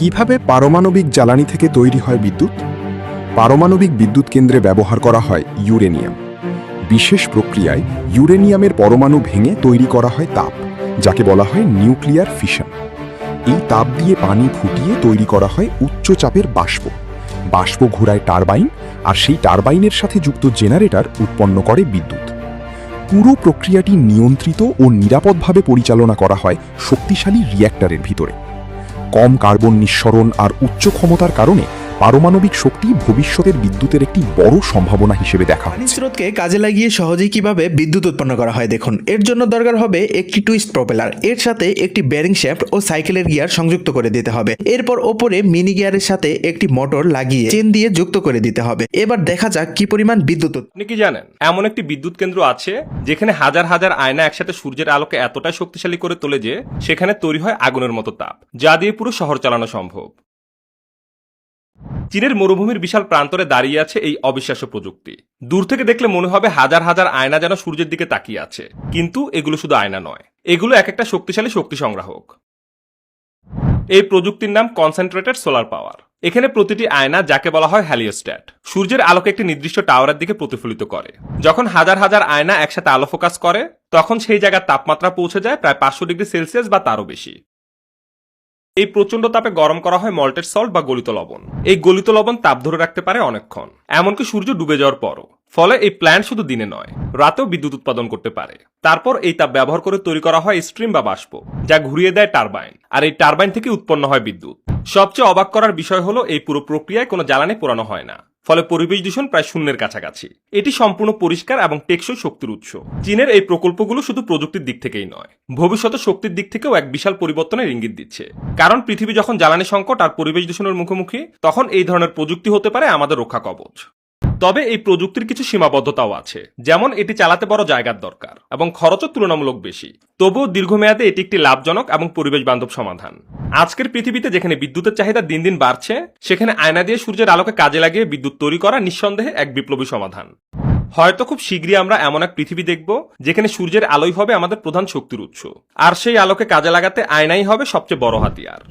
কিভাবে পারমাণবিক জ্বালানি থেকে তৈরি হয় বিদ্যুৎ? পারমাণবিক বিদ্যুৎ কেন্দ্রে ব্যবহার করা হয় ইউরেনিয়াম। বিশেষ প্রক্রিয়ায় ইউরেনিয়ামের পরমাণু ভেঙে তৈরি করা হয় তাপ, যাকে বলা হয় নিউক্লিয়ার ফিশন। এই তাপ দিয়ে পানি ফুটিয়ে তৈরি করা হয় উচ্চ চাপের বাষ্প। বাষ্প ঘোরায় টারবাইন, আর সেই টারবাইনের সাথে যুক্ত জেনারেটর উৎপন্ন করে বিদ্যুৎ। পুরো প্রক্রিয়াটি নিয়ন্ত্রিত ও নিরাপদভাবে পরিচালনা করা হয় শক্তিশালী রিয়্যাক্টরের ভিতরে। কম কার্বন নিঃসরণ আর উচ্চ ক্ষমতার কারণে পারমাণবিক শক্তি ভবিষ্যতের বিদ্যুতের একটি বড় সম্ভাবনা হিসেবে দেখা পানি হচ্ছে। স্রোতকে কাজে লাগিয়ে সহজেই কিভাবে বিদ্যুৎ উৎপন্ন করা হয় দেখুন। এর জন্য দরকার হবে একটি টুইস্ট প্রপেলার, এর সাথে একটি বেয়ারিং শ্যাফট ও সাইকেলের গিয়ার সংযুক্ত করে দিতে হবে। এরপর ওপরে মিনি গিয়ারের সাথে একটি মোটর লাগিয়ে চেন দিয়ে যুক্ত করে দিতে হবে। এবার দেখা যাক কি পরিমাণ বিদ্যুৎ আপনি কি জানেন এমন একটি বিদ্যুৎ কেন্দ্র আছে যেখানে হাজার হাজার আয়না একসাথে সূর্যের আলোকে এতটাই শক্তিশালী করে তোলে যে সেখানে তৈরি হয় আগুনের মতো তাপ, যা দিয়ে পুরো শহর চালানো সম্ভব। চীনের মরুভূমির বিশাল প্রান্তরে দাঁড়িয়ে আছে এই অবিশ্বাস্য প্রযুক্তি। দূর থেকে দেখলে মনে হবে হাজার হাজার আয়না যেন সূর্যের দিকে তাকিয়ে আছে, কিন্তু এগুলো শুধু আয়না নয়, এগুলো এক একটা শক্তিশালী শক্তি সংগ্রাহক। এই প্রযুক্তির নাম কনসেন্ট্রেটেড সোলার পাওয়ার। এখানে প্রতিটি আয়না, যাকে বলা হয় হ্যালিওস্ট্যাট, সূর্যের আলোকে একটি নির্দিষ্ট টাওয়ারের দিকে প্রতিফলিত করে। যখন হাজার হাজার আয়না একসাথে আলো ফোকাস করে, তখন সেই জায়গার তাপমাত্রা পৌঁছে যায় প্রায় 500 ডিগ্রি সেলসিয়াস বা তারও বেশি। এই প্রচন্ড তাপে গরম করা হয় মল্টেড সল্ট বা গলিত লবণ। এই গলিত লবণ তাপ ধরে রাখতে পারে অনেকক্ষণ, এমনকি সূর্য ডুবে যাওয়ার পরও। ফলে এই প্ল্যান্ট শুধু দিনে নয়, রাতেও বিদ্যুৎ উৎপাদন করতে পারে। তারপর এই তাপ ব্যবহার করে তৈরি করা হয় স্ট্রিম বা বাষ্প, যা ঘুরিয়ে দেয় টারবাইন, আর এই টারবাইন থেকে উৎপন্ন হয় বিদ্যুৎ। সবচেয়ে অবাক করার বিষয় হলো এই পুরো প্রক্রিয়ায় কোনো জ্বালানি পোড়ানো হয় না, ফলে পরিবেশ দূষণ প্রায় শূন্যের কাছাকাছি। এটি সম্পূর্ণ পরিষ্কার এবং টেকসই শক্তির উৎস। চীনের এই প্রকল্পগুলো শুধু প্রযুক্তির দিক থেকেই নয়, ভবিষ্যতে শক্তির দিক থেকেও এক বিশাল পরিবর্তনের ইঙ্গিত দিচ্ছে। কারণ পৃথিবী যখন জ্বালানি সংকট আর পরিবেশ দূষণের মুখোমুখি, তখন এই ধরনের প্রযুক্তি হতে পারে আমাদের রক্ষা কবচ। তবে এই প্রযুক্তির কিছু সীমাবদ্ধতাও আছে, যেমন এটি চালাতে বড় জায়গার দরকার এবং খরচও তুলনামূলক বেশি। তবুও দীর্ঘমেয়াদে এটি একটি লাভজনক এবং পরিবেশ বান্ধব সমাধান। আজকের পৃথিবীতে যেখানে বিদ্যুতের চাহিদা দিন দিন বাড়ছে, সেখানে আয়না দিয়ে সূর্যের আলোকে কাজে লাগিয়ে বিদ্যুৎ তৈরি করা নিঃসন্দেহে এক বিপ্লবী সমাধান। হয়তো খুব শীঘ্রই আমরা এমন এক পৃথিবী দেখব যেখানে সূর্যের আলোই হবে আমাদের প্রধান শক্তির উৎস, আর সেই আলোকে কাজে লাগাতে আয়নাই হবে সবচেয়ে বড় হাতিয়ার।